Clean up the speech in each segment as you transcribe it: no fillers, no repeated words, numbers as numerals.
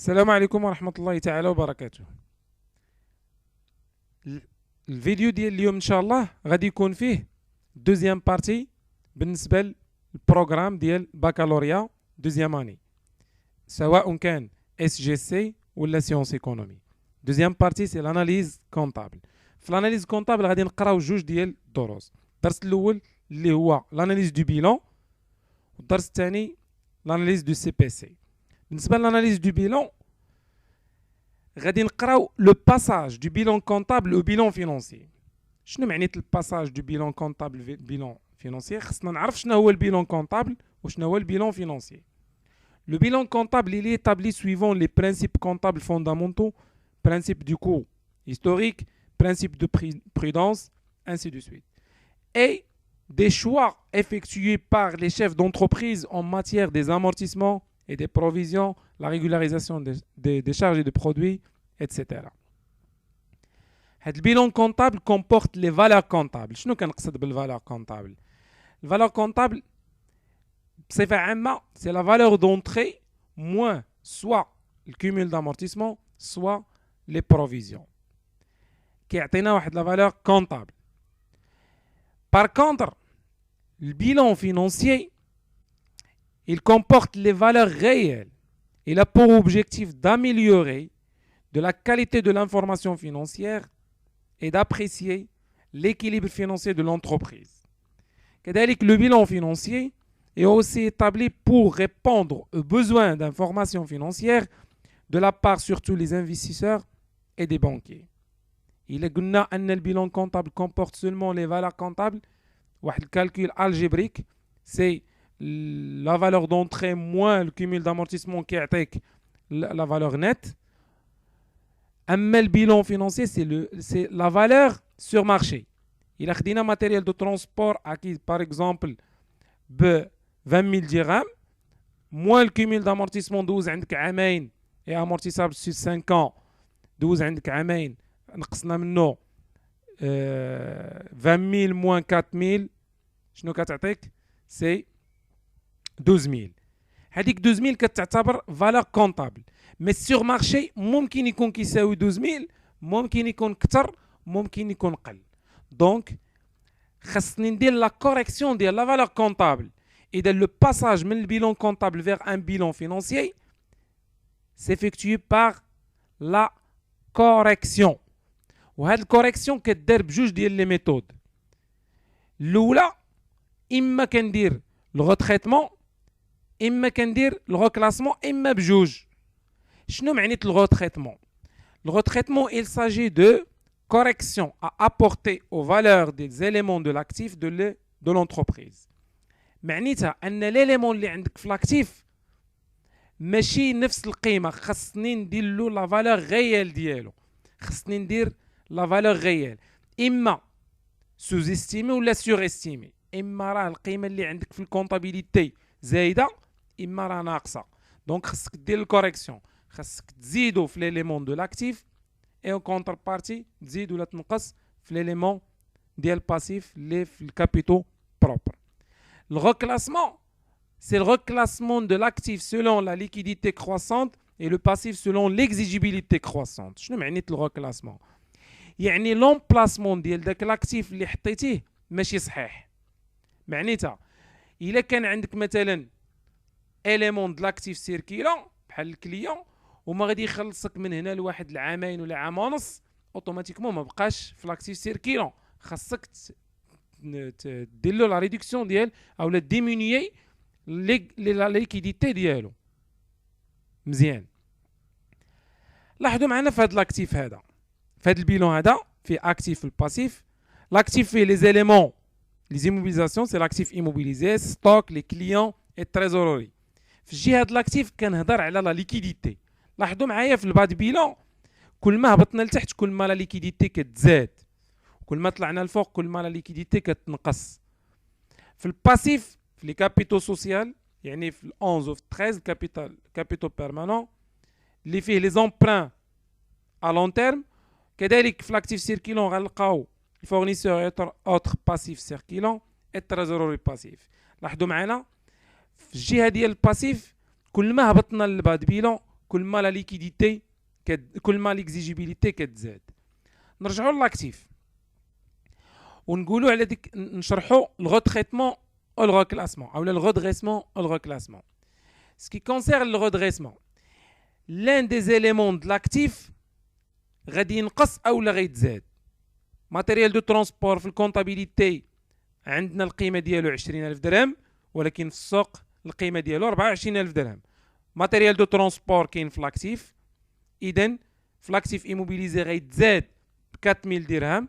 السلام عليكم ورحمة الله تعالى وبركاته. الفيديو ديال اليوم ان شاء الله غادي يكون فيه دوزيام بارتي بالنسبة للبروغرام ديال بكالوريا دوزيام اني، سواء كان اس جي سي ولا سيونس ايكونومي. دوزيام بارتي سي لاناليز كونطابل. في لاناليز كونطابل غادي نقراو جوج ديال الدروس. الدرس الاول اللي هو لاناليز دو بيلون، والدرس الثاني لاناليز دو سي بي سي. بالنسبة للاناليز دو بيلون غادي نقراو لو باساج دو بيلون كونطابل او بيلون فينونسي. شنو معنيت الباساج دو بيلون كونطابل بيلون فينونسي؟ خصنا نعرف شنو هو البيلون كونطابل وشنو هو البيلون فينونسي. Le bilan comptable il est établi suivant les principes comptables fondamentaux, principe du coût historique, principe de prudence, ainsi de suite. Et des choix effectués par les chefs d'entreprise en matière des amortissements et des provisions, la régularisation des charges et des produits, etc. Le bilan comptable comporte les valeurs comptables. شنو كنقصد بالvaleur comptable؟ الvaleur comptable بصفة عامة c'est la valeur d'entrée moins soit le cumul d'amortissement soit les provisions كيعطينا واحد la valeur comptable. Par contre, le bilan financier il comporte les valeurs réelles. Il a pour objectif d'améliorer de la qualité de l'information financière et d'apprécier l'équilibre financier de l'entreprise. كذلك le bilan financier est aussi établi pour répondre aux besoins d'information financière de la part surtout les investisseurs et des banquiers. Il est قلنا أن الbilan comptable comporte seulement les valeurs comptables. واحد الكالكول algébrique c'est la valeur d'entrée moins le cumul d'amortissement qui يعطيك la valeur nette. أما le bilan financier c'est la valeur sur marché. Il a خدينا matériel de transport acquis par exemple ب 20 000 dirhams moins le cumul d'amortissement دوز عندك عامين et amortissable sur 5 ans دوز عندك عامين نقصنا منه 20 000 moins 4 000 شنو كتعطيك؟ سي 12 000. هذيك 12 000 كتعتبر فالور كونطابل، مي سيغ مارشي ممكن يكون كيساوي 12 000، ممكن يكون اكثر، ممكن يكون قل. دونك خاصني ندير لا كوريكسيون ديال لا فالور كونطابل. اذا لو باساج من البيلون كونطابل فيغ ان بيلون فينانسيي سيفيكتوي بار لا كوريكسيون. وهاد الكوريكسيون كدار بجوج ديال لي ميثود. الاولى اما كندير لو غوتريتمون اما كندير لو غوكلاسمون اما بجوج. شنو معنيت لو غوتريتمون؟ Le retraitement, il s'agit de correction à apporter aux valeurs des éléments de l'actif de l'entreprise. معنيتها أن l'élément اللي عندك في l'actif ماشي نفس القيمة، خصني ندير له لا فالور غيال ديالو، خصني ندير لا فالور غيال، إما سوز استيمي ولا سور استيمي. إما راه القيمة اللي عندك في الكونطابيليتي زايدة إما راه ناقصة. دونك خصك دير الكوريكسيون، خاصك تزيدو في ليليمون دو لاكتيف اي اون كونتر بارتي تزيد ولا تنقص في ليليمون ديال باسيف اللي في الكابيتو بروبر. الريكلاسمون سي الريكلاسمون دو لاكتيف سولون لا ليكيديتي كروسونت اي لو باسيف سولون ليكزيجيبيليتي كروسونت. شنو معنيت الريكلاسمون؟ يعني لومبلاسمون ديال داك لاكتيف اللي حطيتيه ماشي صحيح. معنيتها الا كان عندك مثلا اليمون د لاكتيف سيركيلون بحال الكليون وما غادي يخلصك من هنا لواحد العامين ولا عام ونص، اوتوماتيكمون ما بقاش في لاكتيف سيركيلون. خاصك دير له لا ريدكسيون ديال او لا ديمونيي لا ليكيديتي ديالو. مزيان لاحظوا معنا في هذا الاكتيف هذا، في هذا البيلون هذا في اكتيف والباسيف. لاكتيف فيه لي زيليمون لي زيموبيليزاسيون سي لاكتيف ايموبيليزي ستوك لي كليون اي تريزوروري. في الجهه هاد لاكتيف كنهضر على لا ليكيديتي. لاحظوا معايا في الباد بيلون كل ما هبطنا لتحت كل ما لا ليكيديتي كتزاد، كل ما طلعنا لفوق كل ما لا ليكيديتي كتنقص. في الباسيف في لي كابيتو سوسيال يعني في 11 وفي 13 كابيتو بيرمانون اللي فيه لي زومبران ا لون تيرم. كذلك في لاكتيف سيركيلون غنلقاو الفورنيسور اوتر باسيف سيركيلون اي تريزوروري باسيف. لاحظوا معنا في الجهه ديال الباسيف كل ما هبطنا للباد بيلون كل ما لا ليكيديتي كل ما ليكزيجيبيليتي كتزاد. نرجعوا لاكتيف ونقولوا على ديك نشرحوا الغوتريتمون او الغوكلاسمون او الغودريسمون او الغوكلاسمون. Ce qui concerne le redressement, l'un des éléments de l'actif غادي ينقص او لا غيتزاد. ماتيريال دو ترونسبور في الكونطابيليتي عندنا القيمه ديالو 20000 درهم، ولكن في السوق القيمه ديالو 24000 درهم. ماتيريال دو ترونسبور كاين في لاكتيف، اذا في لاكتيف ايموبيليزي غيتزاد ب 4000 درهم،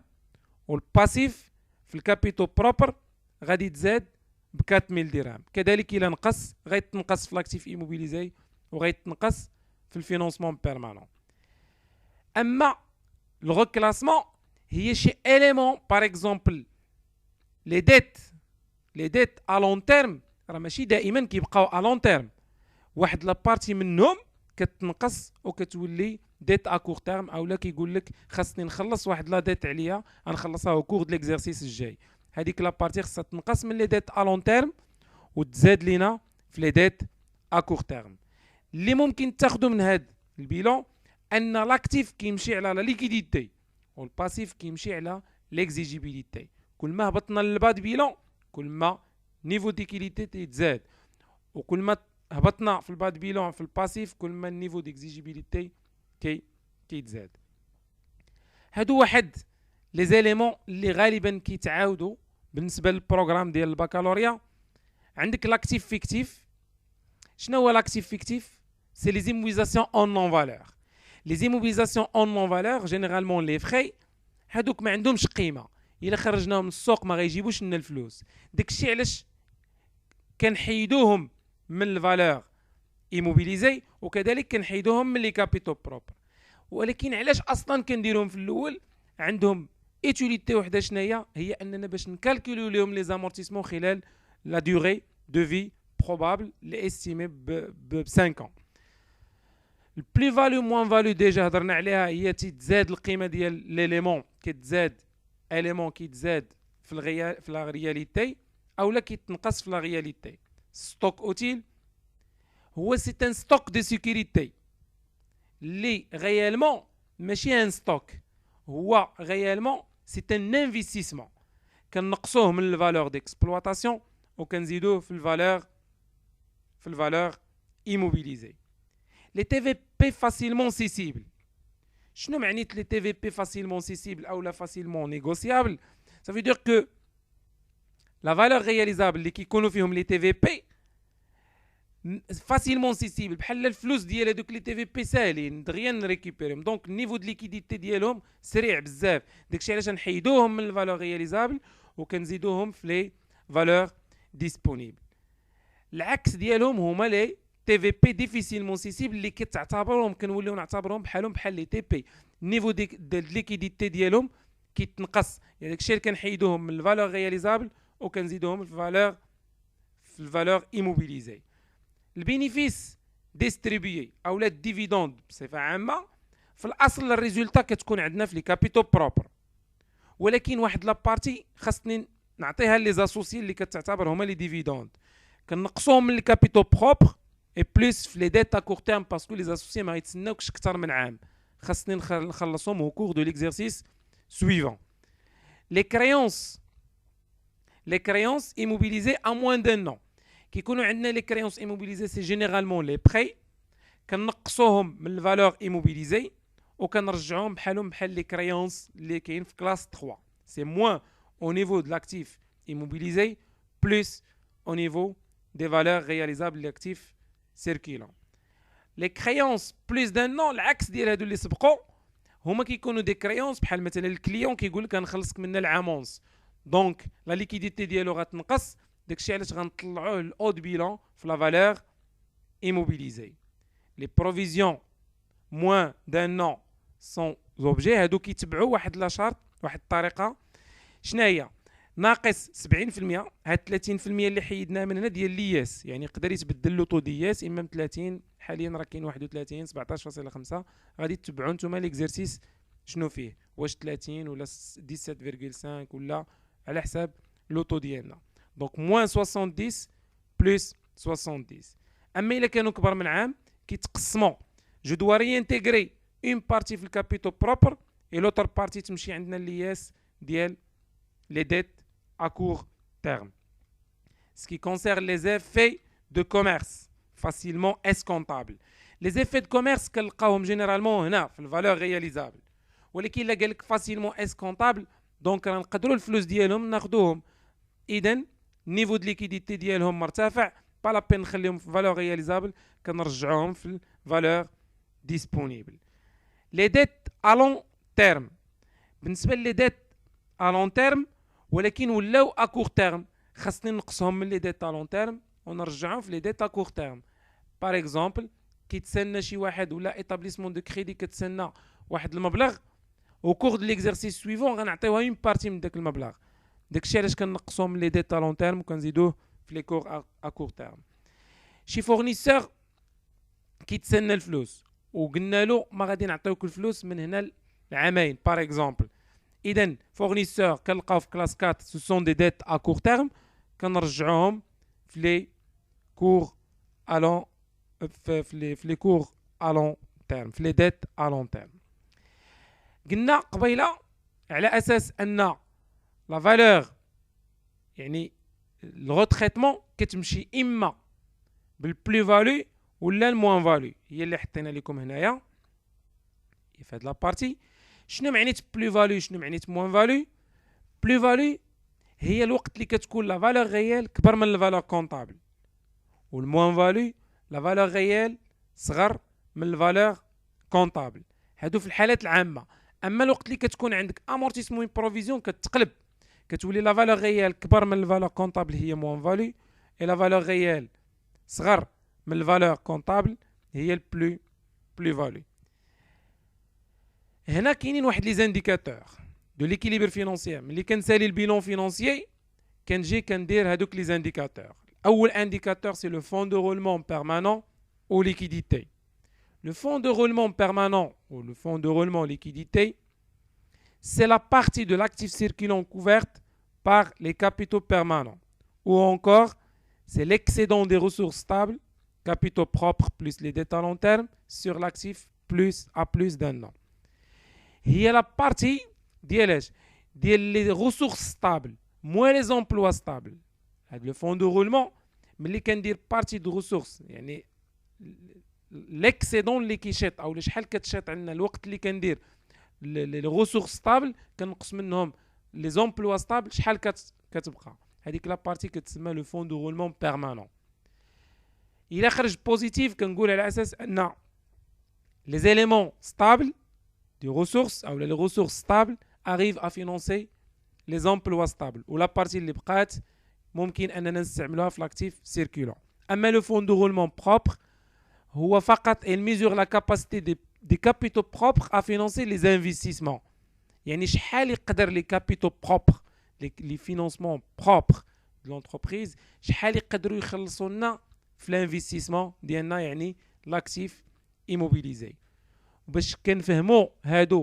والباسيف في الكابيتو بروبر غادي تزاد ب 4000 درهم. كذلك الى نقص غيتنقص في لاكتيف ايموبيليزي وغيتنقص في الفينونسمون بيرمانون. اما الغوكلاسمون هي شي اليمون باغ اكزومبل لي ديت ا لون تيرم راه ماشي دائما كيبقاو ا لون تيرم، واحد لابارتي منهم كتنقص وكتولي ديت ا كور تيرم، اولا كيقول لك خاصني نخلص واحد لا ديت عليا غنخلصها او كور د ليكزارسيس الجاي. هذيك لابارتي خاصها تنقص من لي ديت ا لون تيرم وتزاد لينا في لي ديت ا كور تيرم. اللي ممكن تاخذوا من هذا البيلون ان لاكتيف كيمشي على لا ليكيديتي والباسيف كيمشي على ليكزيجيبيليتي. كل ما هبطنا للباد بيلون كل ما نيفو ديكيليتي تزاد، وكل ما هبطنا في الباد بيلون في الباسيف كل ما النيفو ديكزيجيبيليتي كيتزاد. هادو واحد لي زيليمون اللي غالبا كيتعاودوا بالنسبه للبروغرام ديال البكالوريا. عندك لاكتيف فيكتيف. شنو هو لاكتيف فيكتيف؟ سي لي زيموبيليزاسيون اون نون فالور. لي زيموبيليزاسيون اون نون فالور جينيرالمون لي فخي هادوك ما عندهمش قيمه، الا خرجناهم من السوق ما غيجيبوش لنا الفلوس. داكشي علاش كنحيدوهم من الفالور ايموبيليزي، وكذلك كنحيدوهم من لي كابيتو بروبر. ولكن علاش اصلا كنديرهم في الاول؟ عندهم ايتيليتي وحده شناهي، هي اننا باش نكالكوليو لهم لي زامورتيسمون خلال لا دوري دو في بروبابل لي استيمي ب 5 ans. البلي فاليو موان فاليو ديجا هضرنا عليها، هي تزاد القيمه ديال ليليمون، كتزاد اليمون كيتزاد في لا رياليتي اولا كيتنقص في لا رياليتي. ستوك اوتيل هو سي ان ستوك دو سيكوريتي اللي غيالمون ماشي ان ستوك، هو غيالمون سي ان انفستيسمون كنقصوه من الفالور ديكسبلواتاسيون وكنزيدوه في الفالور ايموبيليزي. لي تي في بي فاسيلمون سيسيبل. شنو معنيت لي تي في بي فاسيلمون سيسيبل او لا فاسيلمون نيغوسيابل؟ ça veut dire que la valeur réalisable اللي كيكونوا فيهم لي تي في بي فاسيلمون سيسيبل، بحال الفلوس ديال هذوك لي تي في بي ساهلين دغيا نريكوبيريهم، دونك النيفو د ليكيديتي ديالهم سريع بزاف. داكشي علاش نحيدوهم من الفالور رياليزابل وكنزيدوهم في لي فالور ديسپونيبل. العكس ديالهم هما لي تي في بي ديفيسيلمون سيسيبل اللي كتعتبرهم كنوليو نعتبرهم بحال لي تي بي، النيفو د ليكيديتي ديالهم كيتنقص. يعني داكشي اللي كنحيدوهم من الفالور رياليزابل وكنزيدوهم في الفالور ايموبيليزي. البينيفيس ديستريبيي او لا الديفيدوند بصفه عامه في الاصل الريزولتا كتكون عندنا في لي كابيتو بروبر، ولكن واحد لابارتي خاصني نعطيها لي زاسوسي اللي كتعتبر هما لي ديفيدوند، كنقصوهم من لي كابيتو بروبر اي بلس في لي ديت ا كور تيرم باسكو لي زاسوسي ما يتسناوكش اكثر من عام، خاصني نخلصهم او كور دو ليكزيرسيس سويفون. لي كريونس immobilisées à moins d'un an. كيكونوا عندنا لي كريونس immobilisées سي جينيرالمون لي بخي، كنقصوهم من الفالور immobilisée وكنرجعوهم بحالهم بحال لي كريونس اللي كاين في كلاس 3. سي موان au niveau de l'actif immobilisé plus au niveau des valeurs réalisables de l'actif circulant. Les créances plus d'un an العكس ديال هادو اللي سبقوا هما كيكونوا دي كريونس بحال مثلا الكليون كيقول لك غنخلصك من العامونس، دونك لا ليكيديتي ديالو غتنقص، داكشي علاش غنطلعوه الاود بيلون في لا فالور ايموبيليزي. لي بروفيزيون موان دان نون سون زوبجي هادو كيتبعوا واحد لا شارط واحد الطريقه. شناهي؟ ناقص 70%. هاد 30% اللي حيدناها من هنا ديال لياس، يعني يقدر يتبدل لوطو دياس اما ب 30، حاليا راه كاين 31 17.5. غادي تتبعوا نتوما ليكزيرسيس شنو فيه، واش 30 ولا 17.5 ولا على حساب لوطو ديالنا. دونك موان 70 بلس 70. اما الا كانوا كبر من عام كيتقسموا جو دوا ريانتيغري اون بارتي في الكابيتو بروبر et l'autre partie تمشي عندنا لياس ديال les dettes à court terme. Ce qui concerne les effets de commerce facilement escomptables. Les effets de commerce كنلقاوهم généralement هنا في الفالور رياليزابل، ولكن الا قال لك فاسيلمون اسكونطابل دونك راه نقدروا الفلوس ديالهم ناخذوهم، اذا النيفو دو ليكيديتي ديالهم مرتفع، با لا بين نخليهم في فالور رياليزابل كنرجعوهم في الفالور ديسپونيبل. لي ديت ا لون تيرم، بالنسبه لي ديت ا لون تيرم ولكن ولاو ا كور تيرم، خاصني نقصهم من لي ديت ا لون تيرم ونرجعهم في لي ديت ا كور تيرم. باغ اكزومبل كيتسنى شي واحد ولا ايتابليسمون دو كريدي كتسنى واحد المبلغ او كور دو ليكزارسيس سويفون غنعطيوها اون بارتي من داك المبلغ، داكشي علاش كنقصوهم من لي ديت ا لون تيرم وكنزيدوه في لي كور ا كور تيرم. شي فورنيسور كيتسنى الفلوس وقلنا له ما غادي نعطيوك الفلوس من هنا لعامين باغ اكزومبل، اذا فورنيسور كنلقاو في كلاس 4 سو سون دي ديت ا كور تيرم كنرجعوهم في لي كور ا لون في لي كور ا لون تيرم، في لي ديت ا لون تيرم. قلنا قبيله على اساس ان لا فالور يعني الغوتريتمون كتمشي اما بالبلو فالو ولا الموان فالو، هي اللي حطينا لكم هنايا في هاد لابارتي. شنو معنيت بلو فالو شنو معنيت موان فالو؟ بلو فالو هي الوقت اللي كتكون لا فالور ريال كبر من الفالور كونطابل، والموان فالو لا فالور ريال صغر من الفالور كونطابل، هادو في الحالات العامه. اما الوقت اللي كتكون عندك امورتيسمون بروفيزيون كتقلب، كتولي لا فالور ريال كبر من الفالور كونطابل هي موان فالو، اي لا فالور ريال صغر من الفالور كونطابل هي البلو فالو. هنا كاينين واحد لي زانديكاتور دو ليكيليبر فينانسيير. ملي كنسالي البيلون فينانسيي كنجي كندير هادوك لي زانديكاتور. اول انديكاتور سي لو فون دو رولمون بيرمانون او ليكيديتي. Le fonds de roulement permanent ou le fonds de roulement liquidité, c'est la partie de l'actif circulant couverte par les capitaux permanents. Ou encore, c'est l'excédent des ressources stables, capitaux propres plus les dettes à long terme, sur l'actif plus à plus d'un an. هي la partie ديال les ressources stables, moins les emplois stables. Le fonds de roulement, ملي كندير partie de ressources, يعني l'excédent اللي كيشيط او شحال كتشيط عندنا الوقت اللي كندير لي ريسورس ستابل كنقص منهم لي زومبلوا ستابل شحال كتبقى، هذيك لا بارتي كتسمى لو فون دو رولمون بيرمانون. الا خرج بوزيتيف كنقول على اساس ان لي زيليمون ستابل دي ريسورس او لي ريسورس ستابل arrive à financer les emplois stables ولا بارتي اللي بقات ممكن اننا نستعملوها في لاكتيف سيركولون. اما لو فون دو رولمون بروبر هو فقط il mesure la capacité des capitaux propres à financer les investissements. يعني شحال يقدر les capitaux propres les financements propres de l'entreprise شحال يقدروا يخلصوا لنا في الانفستيسمون ديالنا، يعني لاكتيف ايموبيليزي. باش كنفهموا هاد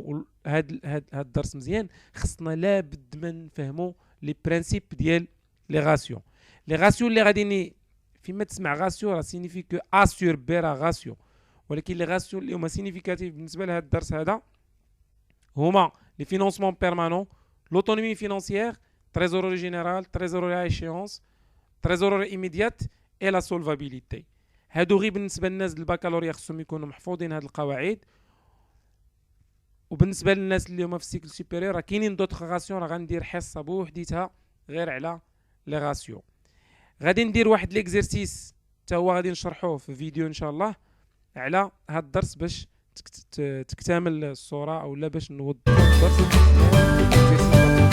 الدرس مزيان خصنا لابد من نفهموا لي برينسيپ ديال لي راسيو. لي راسيو اللي غادي فيما تسمع راسيو راه سينيفي كو ا سور بي راه راسيو، ولكن لي راسيو اللي هما سينيفيكاتيف بالنسبه لهذا الدرس هذا هما لي فينانسمون بيرمانون، لوتونومي فينانسيير، تريزوري جينيرال، تريزوري ا ايشيونس، تريزوري ايميديات اي لا سولفابيليتي. هادو غير بالنسبه للناس الباكالوريا خصهم يكونوا محفوظين هاد القواعد، وبالنسبه للناس اللي هما في السيكل سوبيريور راه كاينين دوطخ راسيو، راه غندير حصه بوحديتها غير على لي راسيو. غادي ندير واحد ليكزيرسيس حتى هو غادي نشرحوه في فيديو ان شاء الله على هاد الدرس باش تكتمل الصوره او لا باش نوضحوا الدرس.